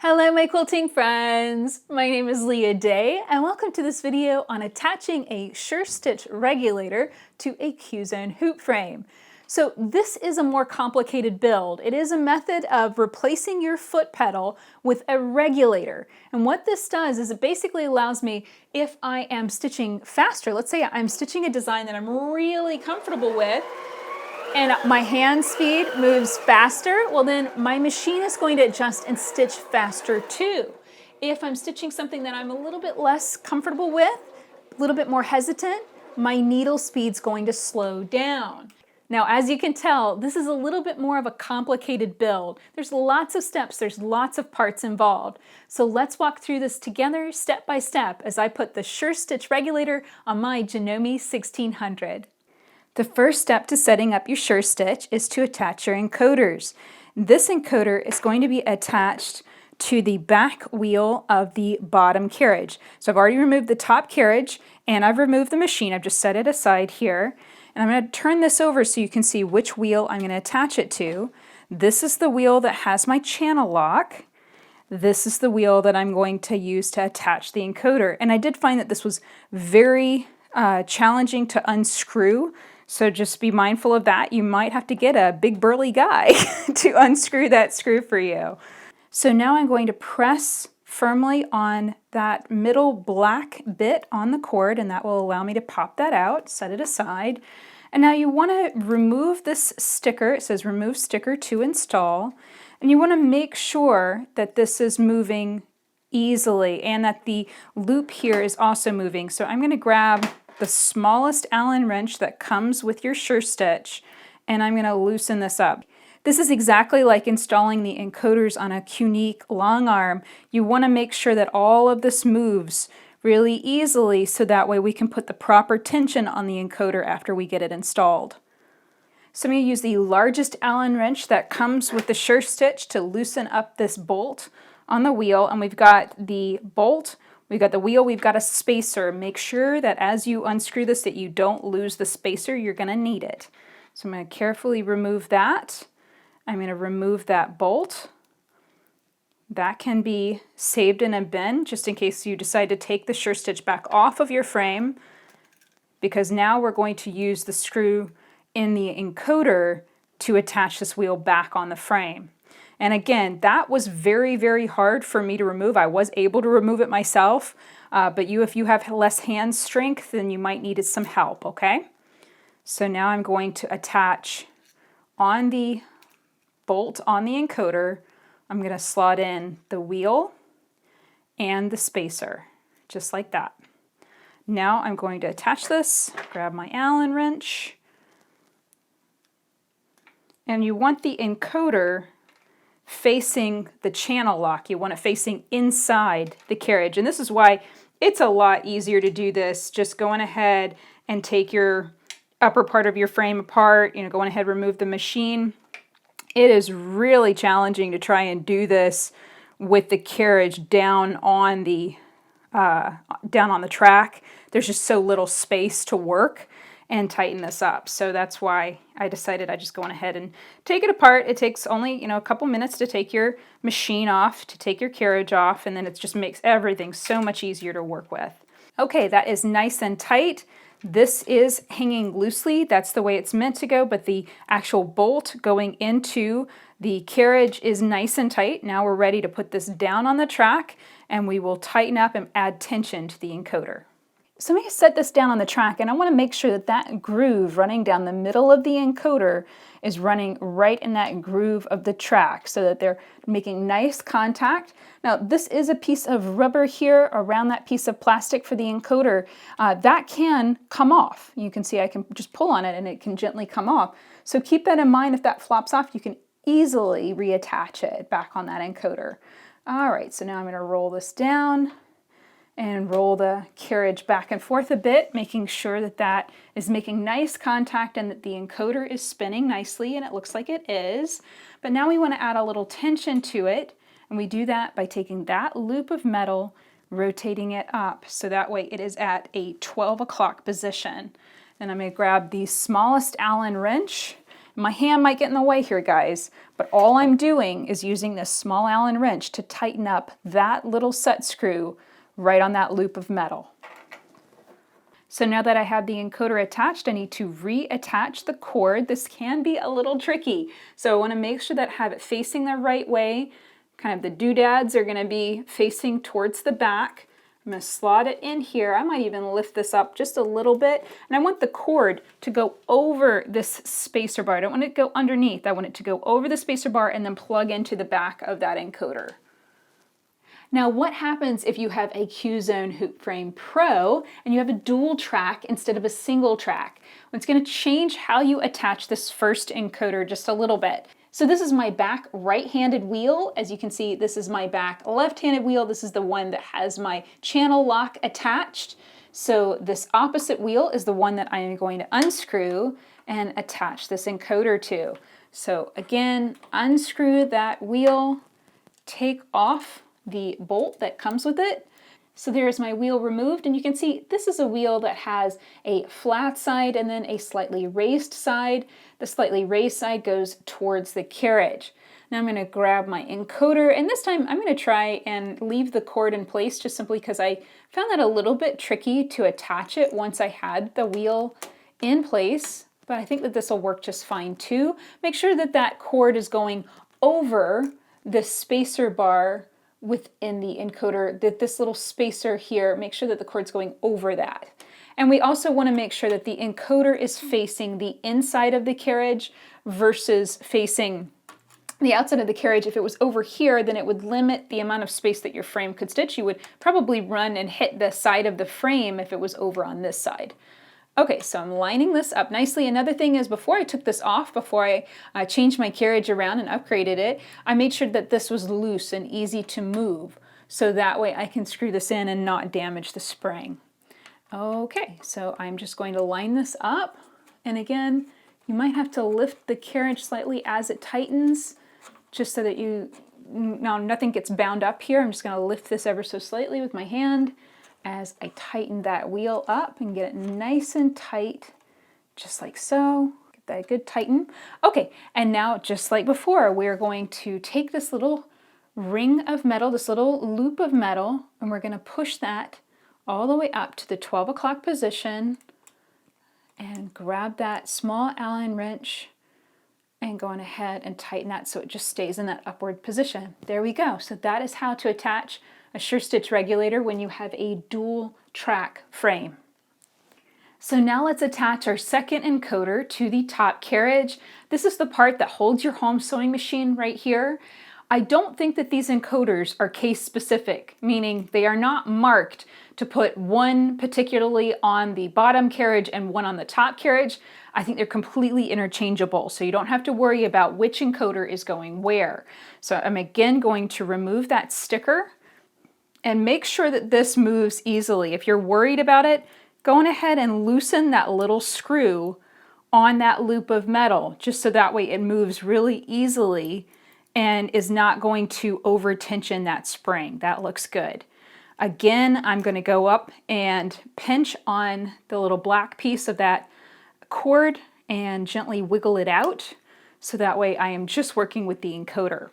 Hello my quilting friends! My name is Leah Day and welcome to this video on attaching a surestitch regulator to a Q-zone hoop frame. So this is a more complicated build. It is a method of replacing your foot pedal with a regulator. And what this does is it basically allows me, if I am stitching faster, let's say I'm stitching a design that I'm really comfortable with, and my hand speed moves faster, well then my machine is going to adjust and stitch faster too. If I'm stitching something that I'm a little bit less comfortable with, a little bit more hesitant, my needle speed's going to slow down. Now, as you can tell, this is a little bit more of a complicated build. There's lots of steps, there's lots of parts involved. So let's walk through this together step by step as I put the surestitch regulator on my Janome 1600. The first step to setting up your surestitch is to attach your encoders. This encoder is going to be attached to the back wheel of the bottom carriage. So I've already removed the top carriage and I've removed the machine. I've just set it aside here. And I'm going to turn this over so you can see which wheel I'm going to attach it to. This is the wheel that has my channel lock. This is the wheel that I'm going to use to attach the encoder. And I did find that this was very challenging to unscrew. So just be mindful of that. You might have to get a big burly guy to unscrew that screw for you. So now I'm going to press firmly on that middle black bit on the cord, and that will allow me to pop that out, set it aside. And now you want to remove this sticker. It says remove sticker to install. And you want to make sure that this is moving easily and that the loop here is also moving. So I'm going to grab the smallest Allen wrench that comes with your surestitch, and I'm going to loosen this up. This is exactly like installing the encoders on a Qnique long arm. You want to make sure that all of this moves really easily so that way we can put the proper tension on the encoder after we get it installed. So I'm going to use the largest Allen wrench that comes with the surestitch to loosen up this bolt on the wheel, and we've got the bolt, we've got the wheel, we've got a spacer. Make sure that as you unscrew this that you don't lose the spacer. You're going to need it. So I'm going to carefully remove that. I'm going to remove that bolt. That can be saved in a bin just in case you decide to take the surestitch back off of your frame, because now we're going to use the screw in the encoder to attach this wheel back on the frame. And again, that was very, very hard for me to remove. I was able to remove it myself, but if you have less hand strength, then you might need some help, okay? So now I'm going to attach on the bolt on the encoder, I'm going to slot in the wheel and the spacer, just like that. Now I'm going to attach this, grab my Allen wrench, and you want the encoder facing the channel lock. You want it facing inside the carriage. And this is why it's a lot easier to do this just going ahead and take your upper part of your frame apart, going ahead and remove the machine. It is really challenging to try and do this with the carriage down on the track. There's just so little space to work and tighten this up. So that's why I decided I just go on ahead and take it apart. It takes only, a couple minutes to take your machine off, to take your carriage off, and then it just makes everything so much easier to work with. Okay, that is nice and tight. This is hanging loosely. That's the way it's meant to go, but the actual bolt going into the carriage is nice and tight. Now we're ready to put this down on the track, and we will tighten up and add tension to the encoder. So I'm going to set this down on the track, and I want to make sure that that groove running down the middle of the encoder is running right in that groove of the track so that they're making nice contact. Now this is a piece of rubber here around that piece of plastic for the encoder. That can come off. You can see I can just pull on it and it can gently come off. So keep that in mind. If that flops off, you can easily reattach it back on that encoder. All right, so now I'm going to roll this down and roll the carriage back and forth a bit, making sure that that is making nice contact and that the encoder is spinning nicely, and it looks like it is. But now we want to add a little tension to it, and we do that by taking that loop of metal, rotating it up, so that way it is at a 12 o'clock position. Then I'm going to grab the smallest Allen wrench, My hand might get in the way here, guys, but all I'm doing is using this small Allen wrench to tighten up that little set screw right on that loop of metal. So now that I have the encoder attached, I need to reattach the cord. This can be a little tricky, so I want to make sure that I have it facing the right way. Kind of the doodads are going to be facing towards the back. I'm going to slot it in here. I might even lift this up just a little bit. And I want the cord to go over this spacer bar. I don't want it to go underneath. I want it to go over the spacer bar and then plug into the back of that encoder. Now, what happens if you have a Qzone Hoop Frame Pro and you have a dual track instead of a single track? Well, it's going to change how you attach this first encoder just a little bit. So this is my back right-handed wheel. As you can see, this is my back left-handed wheel. This is the one that has my channel lock attached. So this opposite wheel is the one that I am going to unscrew and attach this encoder to. So again, unscrew that wheel, take off the bolt that comes with it. So there's my wheel removed, and you can see this is a wheel that has a flat side and then a slightly raised side. The slightly raised side goes towards the carriage. Now I'm going to grab my encoder, and this time I'm going to try and leave the cord in place just simply because I found that a little bit tricky to attach it once I had the wheel in place, but I think that this will work just fine too. Make sure that that cord is going over the spacer bar within the encoder, that this little spacer here, make sure that the cord's going over that. And we also want to make sure that the encoder is facing the inside of the carriage versus facing the outside of the carriage. If it was over here, then it would limit the amount of space that your frame could stitch. You would probably run and hit the side of the frame if it was over on this side. Okay, so I'm lining this up nicely. Another thing is, before I took this off, before I changed my carriage around and upgraded it, I made sure that this was loose and easy to move, so that way I can screw this in and not damage the spring. Okay, so I'm just going to line this up, and again, you might have to lift the carriage slightly as it tightens, just so that now nothing gets bound up here. I'm just going to lift this ever so slightly with my hand as I tighten that wheel up and get it nice and tight, just like so. Get that good tighten. Okay, and now just like before, we're going to take this little ring of metal, this little loop of metal, and we're going to push that all the way up to the 12 o'clock position and grab that small Allen wrench and go on ahead and tighten that so it just stays in that upward position. There we go. So that is how to attach a surestitch regulator when you have a dual track frame. So now let's attach our second encoder to the top carriage. This is the part that holds your home sewing machine right here. I don't think that these encoders are case specific, meaning they are not marked to put one particularly on the bottom carriage and one on the top carriage. I think they're completely interchangeable, so you don't have to worry about which encoder is going where. So I'm again going to remove that sticker and make sure that this moves easily. If you're worried about it, go on ahead and loosen that little screw on that loop of metal, just so that way it moves really easily and is not going to over tension that spring. That looks good. Again, I'm going to go up and pinch on the little black piece of that cord and gently wiggle it out, so that way I am just working with the encoder.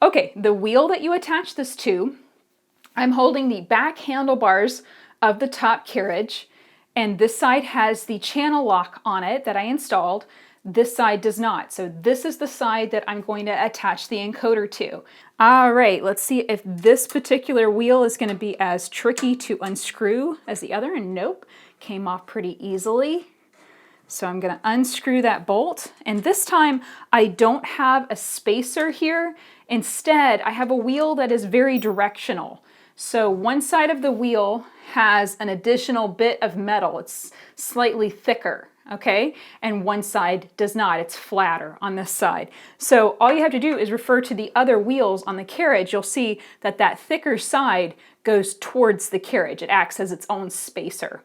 Okay, the wheel that you attach this to, I'm holding the back handlebars of the top carriage, and this side has the channel lock on it that I installed. This side does not. So this is the side that I'm going to attach the encoder to. All right, let's see if this particular wheel is going to be as tricky to unscrew as the other. And nope, came off pretty easily. So I'm going to unscrew that bolt. And this time I don't have a spacer here. Instead, I have a wheel that is very directional. So one side of the wheel has an additional bit of metal. It's slightly thicker, okay? And one side does not. It's flatter on this side. So all you have to do is refer to the other wheels on the carriage. You'll see that that thicker side goes towards the carriage. It acts as its own spacer.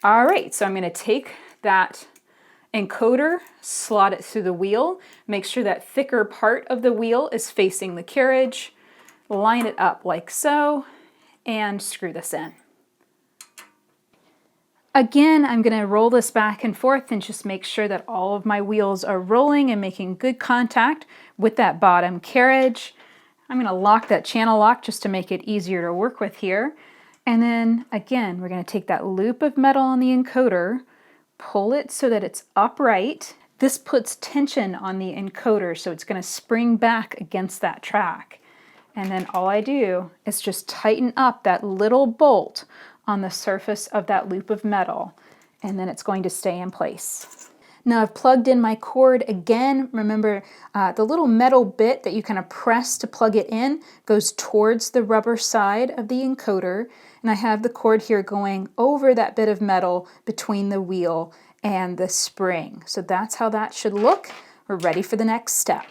All right, so I'm going to take that encoder, slot it through the wheel, make sure that thicker part of the wheel is facing the carriage, line it up like so, and screw this in. Again, I'm going to roll this back and forth and just make sure that all of my wheels are rolling and making good contact with that bottom carriage. I'm going to lock that channel lock just to make it easier to work with here. And then again, we're going to take that loop of metal on the encoder, pull it so that it's upright. This puts tension on the encoder, so it's going to spring back against that track. And then all I do is just tighten up that little bolt on the surface of that loop of metal, and then it's going to stay in place. Now I've plugged in my cord again. Remember, the little metal bit that you kind of press to plug it in goes towards the rubber side of the encoder, and I have the cord here going over that bit of metal between the wheel and the spring. So that's how that should look. We're ready for the next step.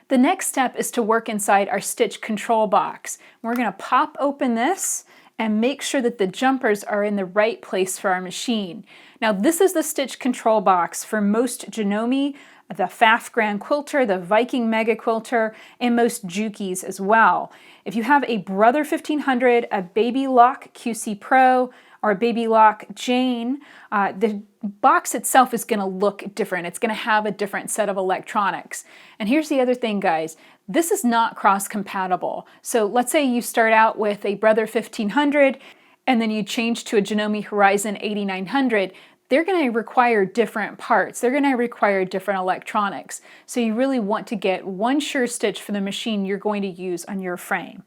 The next step is to work inside our stitch control box. We're going to pop open this and make sure that the jumpers are in the right place for our machine. Now this is the stitch control box for most Janome, the Pfaff Grand Quilter, the Viking Mega Quilter, and most Jukis as well. If you have a Brother 1500, a Baby Lock QC Pro, or a Baby Lock Jane, the box itself is going to look different. It's going to have a different set of electronics. And here's the other thing, guys. This is not cross-compatible. So let's say you start out with a Brother 1500 and then you change to a Janome Horizon 8900. They're going to require different parts. They're going to require different electronics. So you really want to get one surestitch for the machine you're going to use on your frame.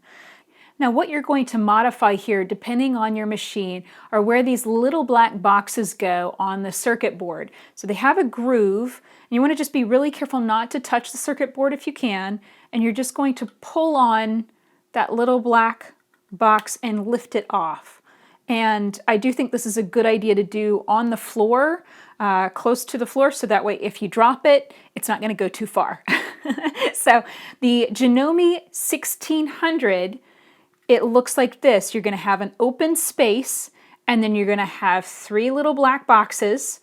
Now what you're going to modify here, depending on your machine, are where these little black boxes go on the circuit board. So they have a groove, and you want to just be really careful not to touch the circuit board if you can, and you're just going to pull on that little black box and lift it off. And I do think this is a good idea to do on the floor, close to the floor, so that way if you drop it, it's not going to go too far. So the Janome 1600, it looks like this. You're going to have an open space, and then you're going to have 3 little black boxes.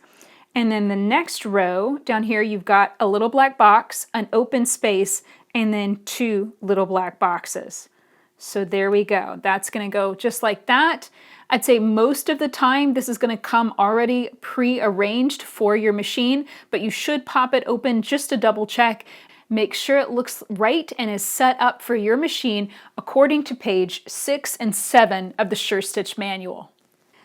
And then the next row down here, you've got a little black box, an open space, and then 2 little black boxes. So there we go. That's going to go just like that. I'd say most of the time this is going to come already pre-arranged for your machine, but you should pop it open just to double check. Make sure it looks right and is set up for your machine according to page 6 and 7 of the surestitch manual.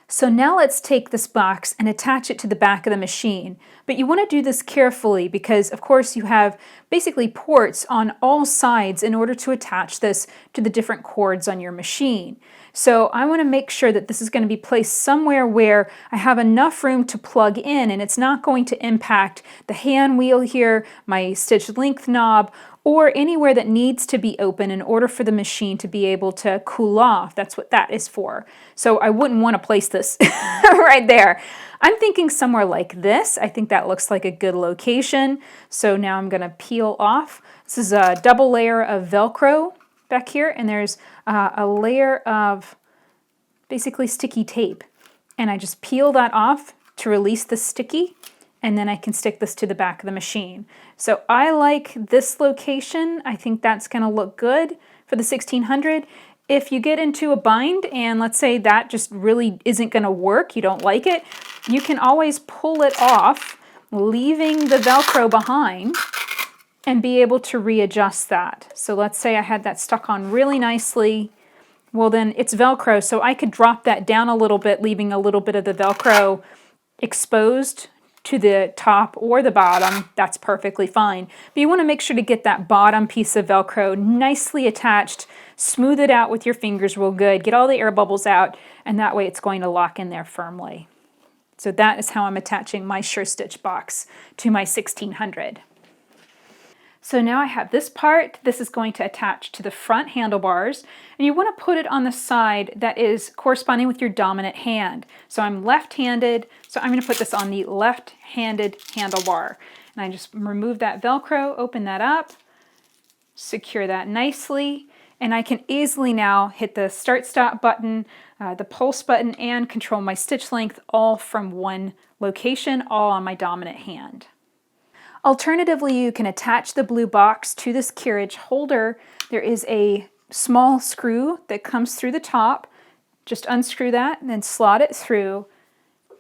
So now let's take this box and attach it to the back of the machine. But you want to do this carefully because, of course, you have basically ports on all sides in order to attach this to the different cords on your machine. So I want to make sure that this is going to be placed somewhere where I have enough room to plug in and it's not going to impact the hand wheel here, my stitch length knob, or anywhere that needs to be open in order for the machine to be able to cool off. That's what that is for. So I wouldn't want to place this right there. I'm thinking somewhere like this. I think that looks like a good location. So now I'm going to peel off. This is a double layer of Velcro back here, and there's a layer of basically sticky tape. And I just peel that off to release the sticky, and then I can stick this to the back of the machine. So I like this location. I think that's going to look good for the 1600. If you get into a bind and let's say that just really isn't going to work, you don't like it, you can always pull it off, leaving the Velcro behind, and be able to readjust that. So let's say I had that stuck on really nicely. Well, then it's Velcro, so I could drop that down a little bit, leaving a little bit of the Velcro exposed to the top or the bottom. That's perfectly fine. But you want to make sure to get that bottom piece of Velcro nicely attached, smooth it out with your fingers real good, get all the air bubbles out, and that way it's going to lock in there firmly. So that is how I'm attaching my surestitch box to my 1600. So now I have this part. This is going to attach to the front handlebars, and you want to put it on the side that is corresponding with your dominant hand. So I'm left-handed, so I'm going to put this on the left-handed handlebar. And I just remove that Velcro, open that up, secure that nicely, and I can easily now hit the start-stop button, the pulse button, and control my stitch length all from one location, all on my dominant hand. Alternatively, you can attach the blue box to this carriage holder. There is a small screw that comes through the top. Just unscrew that and then slot it through.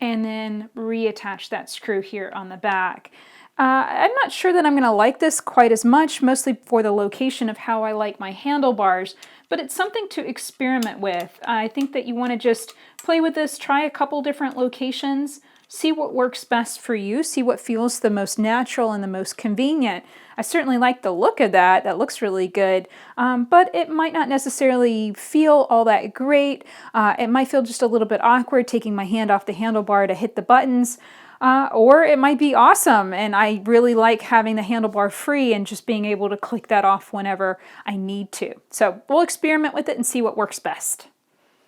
and then reattach that screw here on the back. I'm not sure that I'm going to like this quite as much, mostly for the location of how I like my handlebars, but it's something to experiment with. I think that you want to just play with this, try a couple different locations, see what works best for you, see what feels the most natural and the most convenient. I certainly like the look of that. That looks really good, but it might not necessarily feel all that great. It might feel just a little bit awkward taking my hand off the handlebar to hit the buttons. Or it might be awesome and I really like having the handlebar free and just being able to click that off whenever I need to. So we'll experiment with it and see what works best.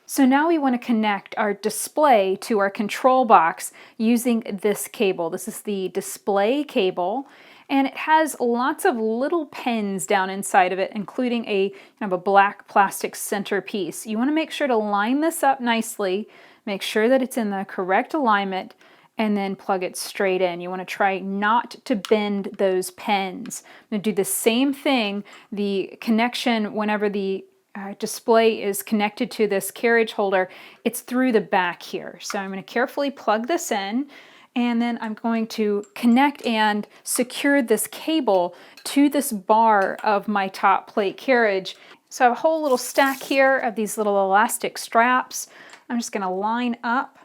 So now we want to connect our display to our control box using this cable. This is the display cable, and it has lots of little pins down inside of it, including a kind of a black plastic centerpiece. You want to make sure to line this up nicely, make sure that it's in the correct alignment, and then plug it straight in. You want to try not to bend those pins. I'm going to do the same thing, the connection whenever the display is connected to this carriage holder, it's through the back here. So I'm going to carefully plug this in, and then I'm going to connect and secure this cable to this bar of my top plate carriage. So I have a whole little stack here of these little elastic straps. I'm just going to line up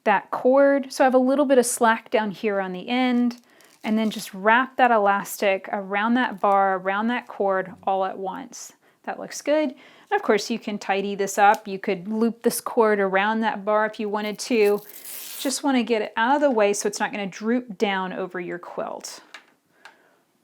that cord. So I have a little bit of slack down here on the end, and then just wrap that elastic around that bar, around that cord all at once. That looks good. And of course you can tidy this up. You could loop this cord around that bar if you wanted to. Just want to get it out of the way so it's not going to droop down over your quilt.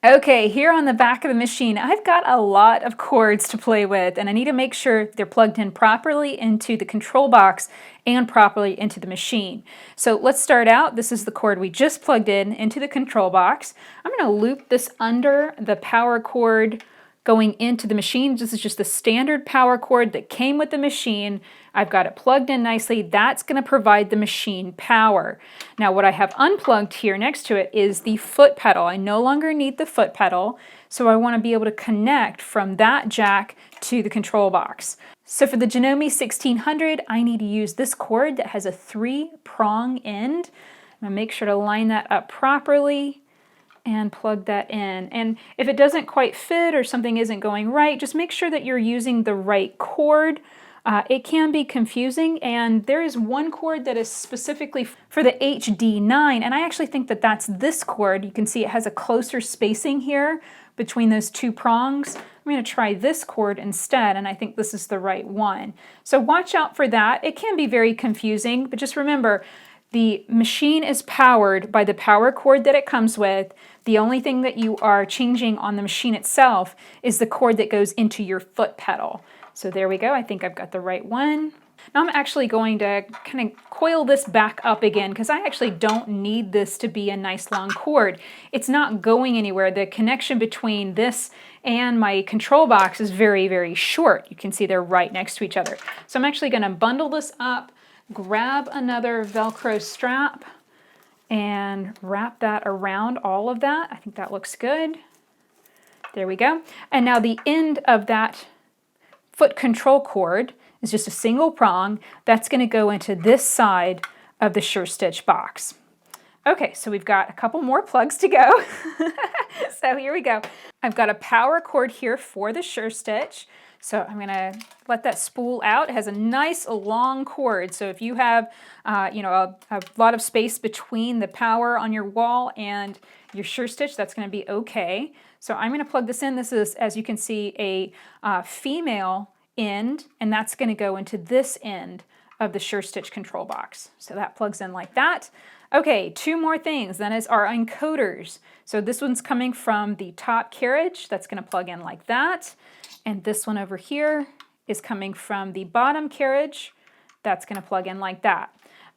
Okay, here on the back of the machine, I've got a lot of cords to play with, and I need to make sure they're plugged in properly into the control box and properly into the machine. So let's start out. This is the cord we just plugged in into the control box. I'm going to loop this under the power cord going into the machine. This is just the standard power cord that came with the machine. I've got it plugged in nicely. That's going to provide the machine power. Now what I have unplugged here next to it is the foot pedal. I no longer need the foot pedal, so I want to be able to connect from that jack to the control box. So for the Janome 1600, I need to use this cord that has a 3-prong end. I'm going to make sure to line that up properly and plug that in. And if it doesn't quite fit or something isn't going right, just make sure that you're using the right cord. It can be confusing, and there is one cord that is specifically for the HD9, and I actually think that that's this cord. You can see it has a closer spacing here between those 2 prongs. I'm going to try this cord instead, and I think this is the right one. So watch out for that. It can be very confusing, but just remember, the machine is powered by the power cord that it comes with. The only thing that you are changing on the machine itself is the cord that goes into your foot pedal. So there we go. I think I've got the right one. Now I'm actually going to kind of coil this back up again because I actually don't need this to be a nice long cord. It's not going anywhere. The connection between this and my control box is very, very short. You can see they're right next to each other. So I'm actually going to bundle this up, grab another Velcro strap, and wrap that around all of that. I think that looks good. There we go. And now the end of that foot control cord is just a single prong. That's going to go into this side of the surestitch box. Okay, so we've got a couple more plugs to go. So here we go. I've got a power cord here for the surestitch. So I'm going to let that spool out. It has a nice long cord. So if you have, a lot of space between the power on your wall and your surestitch, that's going to be okay. So I'm going to plug this in. This is, as you can see, a female end, and that's going to go into this end of the surestitch control box. So that plugs in like that. Okay, 2 more things. Then is our encoders. So this one's coming from the top carriage. That's going to plug in like that. And this one over here is coming from the bottom carriage. That's going to plug in like that.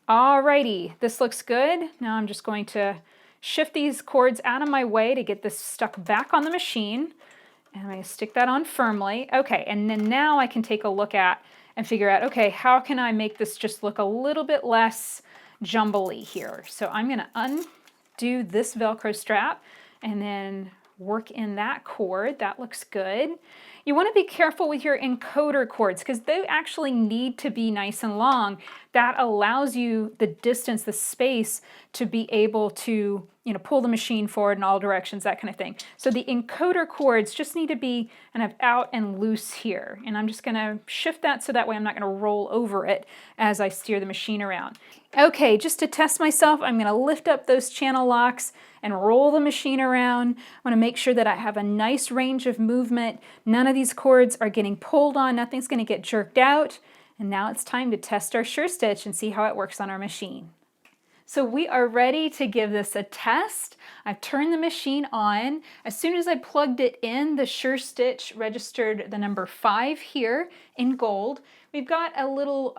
Alrighty, this looks good. Now I'm just going to shift these cords out of my way to get this stuck back on the machine. And I'm going to stick that on firmly. Okay, and then now I can take a look at and figure out, okay, how can I make this just look a little bit less jumbly here? So I'm going to undo this Velcro strap and then work in that cord. That looks good. You want to be careful with your encoder cords because they actually need to be nice and long. That allows you the distance, the space to be able to, pull the machine forward in all directions, that kind of thing. So the encoder cords just need to be kind of out and loose here. And I'm just going to shift that so that way I'm not going to roll over it as I steer the machine around. Okay, just to test myself, I'm going to lift up those channel locks and roll the machine around. I want to make sure that I have a nice range of movement. None of these cords are getting pulled on. Nothing's going to get jerked out. And now it's time to test our surestitch and see how it works on our machine. So we are ready to give this a test. I've turned the machine on. As soon as I plugged it in, the surestitch registered the number 5 here in gold. We've got a little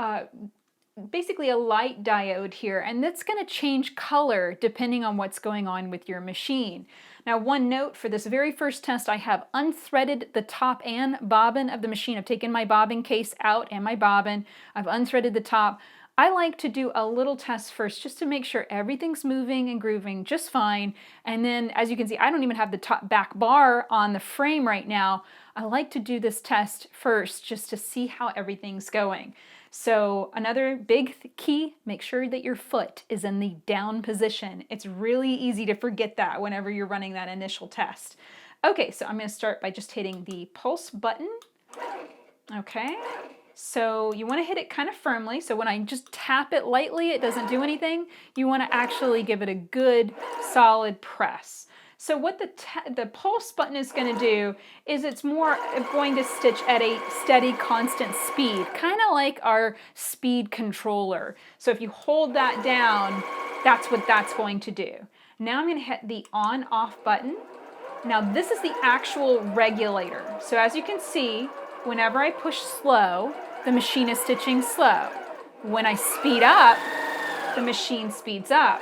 basically a light diode here, and that's going to change color depending on what's going on with your machine. Now, one note for this very first test, I have unthreaded the top and bobbin of the machine. I've taken my bobbin case out and my bobbin. I've unthreaded the top. I like to do a little test first just to make sure everything's moving and grooving just fine. And then, as you can see, I don't even have the top back bar on the frame right now. I like to do this test first just to see how everything's going. So another big key, make sure that your foot is in the down position. It's really easy to forget that whenever you're running that initial test. Okay, so I'm going to start by just hitting the pulse button. Okay, so you want to hit it kind of firmly. So when I just tap it lightly, it doesn't do anything. You want to actually give it a good solid press. So what the pulse button is going to do is it's more going to stitch at a steady, constant speed, kind of like our speed controller. So if you hold that down, that's what that's going to do. Now I'm going to hit the on-off button. Now this is the actual regulator. So as you can see, whenever I push slow, the machine is stitching slow. When I speed up, the machine speeds up.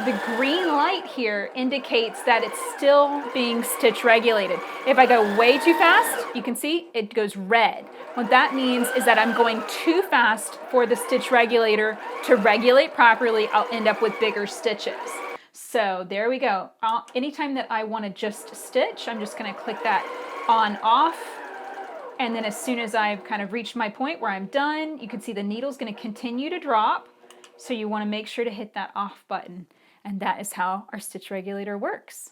The green light here indicates that it's still being stitch regulated. If I go way too fast, you can see it goes red. What that means is that I'm going too fast for the stitch regulator to regulate properly. I'll end up with bigger stitches. So there we go. Anytime that I want to just stitch, I'm just going to click that on off. And then as soon as I've kind of reached my point where I'm done, you can see the needle's going to continue to drop. So you want to make sure to hit that off button. And that is how our stitch regulator works.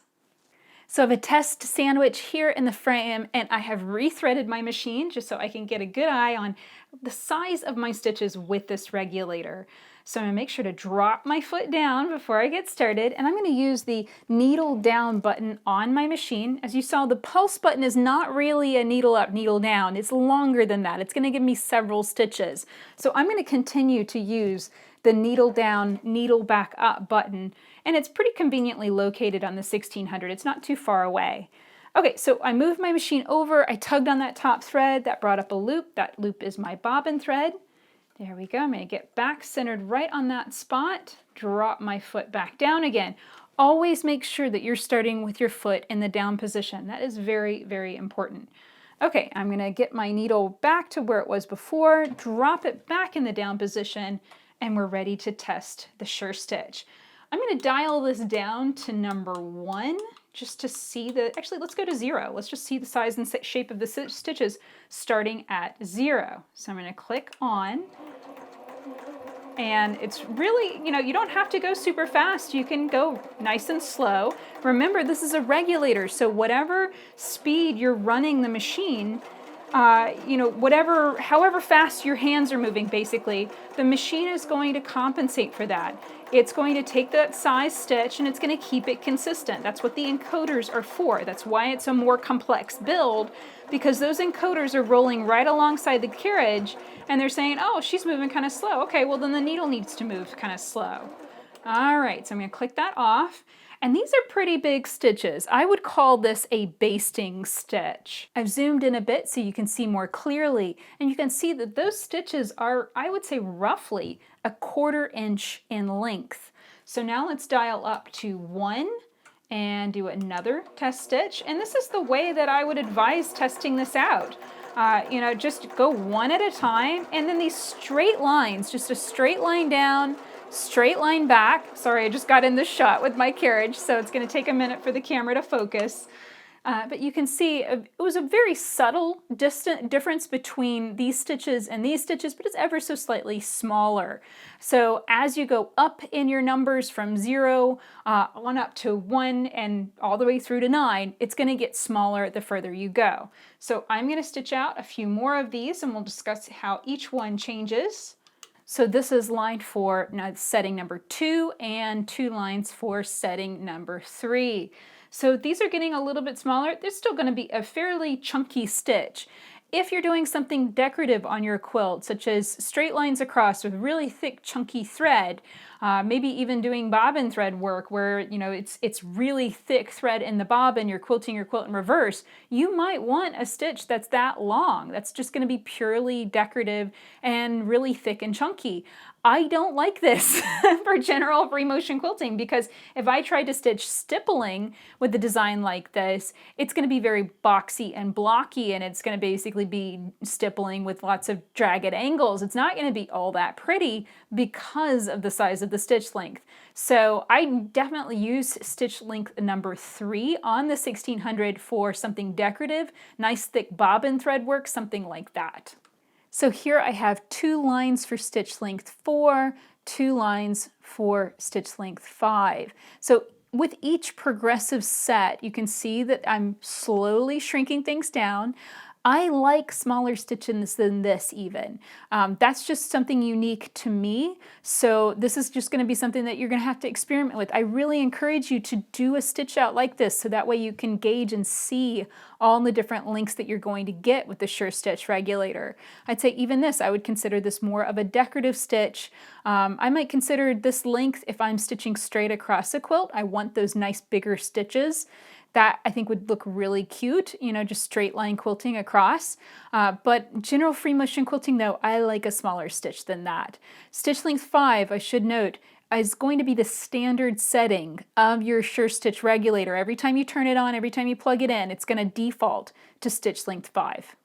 So I have a test sandwich here in the frame, and I have rethreaded my machine just so I can get a good eye on the size of my stitches with this regulator. So I'm going to make sure to drop my foot down before I get started, and I'm going to use the needle down button on my machine. As you saw, the pulse button is not really a needle up, needle down. It's longer than that. It's going to give me several stitches. So I'm going to continue to use the needle down, needle back up button, and it's pretty conveniently located on the 1600. It's not too far away. Okay, so I moved my machine over, I tugged on that top thread, that brought up a loop. That loop is my bobbin thread. There we go. I'm going to get back centered right on that spot, drop my foot back down again. Always make sure that you're starting with your foot in the down position. That is very, very important. Okay, I'm going to get my needle back to where it was before, drop it back in the down position, and we're ready to test the surestitch. I'm going to dial this down to number 1 just to see actually let's go to 0. Let's just see the size and shape of the stitches starting at 0. So I'm going to click on, and it's really, you don't have to go super fast. You can go nice and slow. Remember, this is a regulator, so whatever speed you're running the machine, however fast your hands are moving, basically, the machine is going to compensate for that. It's going to take that size stitch and it's going to keep it consistent. That's what the encoders are for. That's why it's a more complex build, because those encoders are rolling right alongside the carriage and they're saying, oh, she's moving kind of slow. Okay, well then the needle needs to move kind of slow. All right, so I'm going to click that off. And these are pretty big stitches. I would call this a basting stitch. I've zoomed in a bit so you can see more clearly, and you can see that those stitches are, I would say, roughly 1/4 inch in length. So now let's dial up to 1 and do another test stitch. And this is the way that I would advise testing this out. Just go one at a time, and then these straight lines, just a straight line down, straight line back. Sorry, I just got in this shot with my carriage, so it's going to take a minute for the camera to focus. But you can see it was a very subtle difference between these stitches and these stitches, but it's ever so slightly smaller. So as you go up in your numbers from 0 on up to 1 and all the way through to 9, it's going to get smaller the further you go. So I'm going to stitch out a few more of these and we'll discuss how each one changes. So this is line for setting number 2 and 2 lines for setting number 3. So these are getting a little bit smaller. There's still going to be a fairly chunky stitch. If you're doing something decorative on your quilt, such as straight lines across with really thick chunky thread, maybe even doing bobbin thread work where it's really thick thread in the bobbin, you're quilting your quilt in reverse, you might want a stitch that's that long. That's just going to be purely decorative and really thick and chunky. I don't like this for general free motion quilting, because if I tried to stitch stippling with a design like this, it's going to be very boxy and blocky, and it's going to basically be stippling with lots of jagged angles. It's not going to be all that pretty because of the size of the stitch length. So I definitely use stitch length number 3 on the 1600 for something decorative, nice thick bobbin thread work, something like that. So here I have 2 lines for stitch length 4, 2 lines for stitch length 5. So with each progressive set, you can see that I'm slowly shrinking things down. I like smaller stitches than this even. That's just something unique to me. So this is just going to be something that you're going to have to experiment with. I really encourage you to do a stitch out like this so that way you can gauge and see all the different lengths that you're going to get with the surestitch regulator. I'd say even this, I would consider this more of a decorative stitch. I might consider this length if I'm stitching straight across a quilt. I want those nice bigger stitches. That I think would look really cute, just straight line quilting across. But general free motion quilting though, I like a smaller stitch than that. Stitch length 5, I should note, is going to be the standard setting of your surestitch regulator. Every time you turn it on, every time you plug it in, it's going to default to stitch length 5.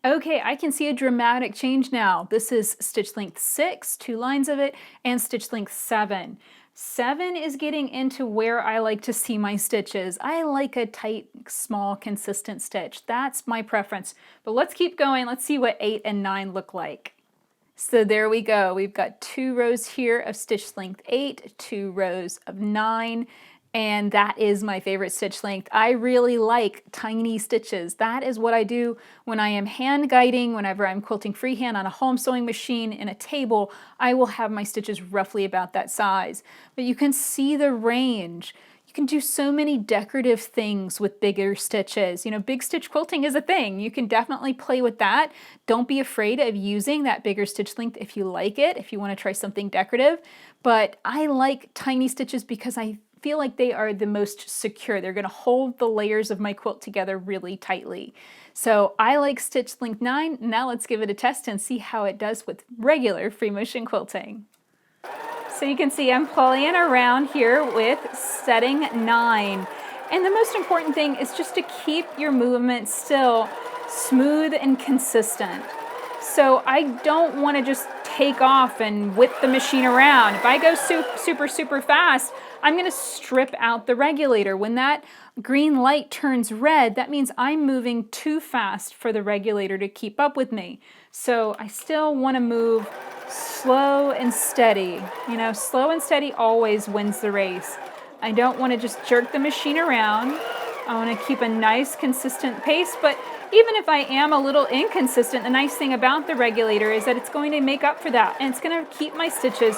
Okay, I can see a dramatic change now. This is stitch length 6, 2 lines of it, and stitch length 7. 7 is getting into where I like to see my stitches. I like a tight, small, consistent stitch. That's my preference. But let's keep going. Let's see what 8 and 9 look like. So there we go. We've got 2 rows here of stitch length 8, 2 rows of 9, and that is my favorite stitch length. I really like tiny stitches. That is what I do when I am hand guiding, whenever I'm quilting freehand on a home sewing machine in a table. I will have my stitches roughly about that size. But you can see the range. You can do so many decorative things with bigger stitches. Big stitch quilting is a thing. You can definitely play with that. Don't be afraid of using that bigger stitch length if you like it, if you want to try something decorative. But I like tiny stitches because I feel like they are the most secure. They're going to hold the layers of my quilt together really tightly. So I like stitch length 9. Now let's give it a test and see how it does with regular free motion quilting. So you can see I'm playing around here with setting 9. And the most important thing is just to keep your movement still smooth and consistent. So I don't want to just take off and whip the machine around. If I go super fast, I'm going to strip out the regulator. When that green light turns red, that means I'm moving too fast for the regulator to keep up with me. So I still want to move slow and steady. Slow and steady always wins the race. I don't want to just jerk the machine around. I want to keep a nice consistent pace, but even if I am a little inconsistent, the nice thing about the regulator is that it's going to make up for that, and it's going to keep my stitches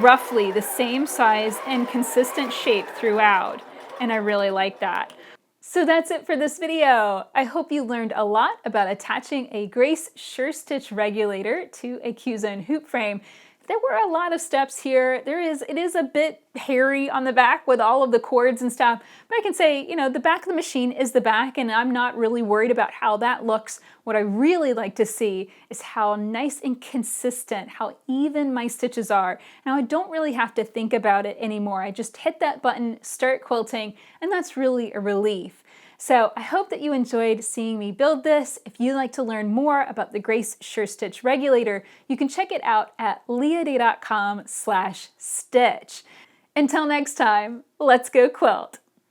roughly the same size and consistent shape throughout, and I really like that. So that's it for this video. I hope you learned a lot about attaching a Grace surestitch regulator to a Q-zone hoop frame. There were a lot of steps here. It is a bit hairy on the back with all of the cords and stuff, but I can say, the back of the machine is the back, and I'm not really worried about how that looks. What I really like to see is how nice and consistent, how even my stitches are. Now I don't really have to think about it anymore. I just hit that button, start quilting, and that's really a relief. So I hope that you enjoyed seeing me build this. If you'd like to learn more about the Grace surestitch regulator, you can check it out at leahday.com/stitch. Until next time, let's go quilt.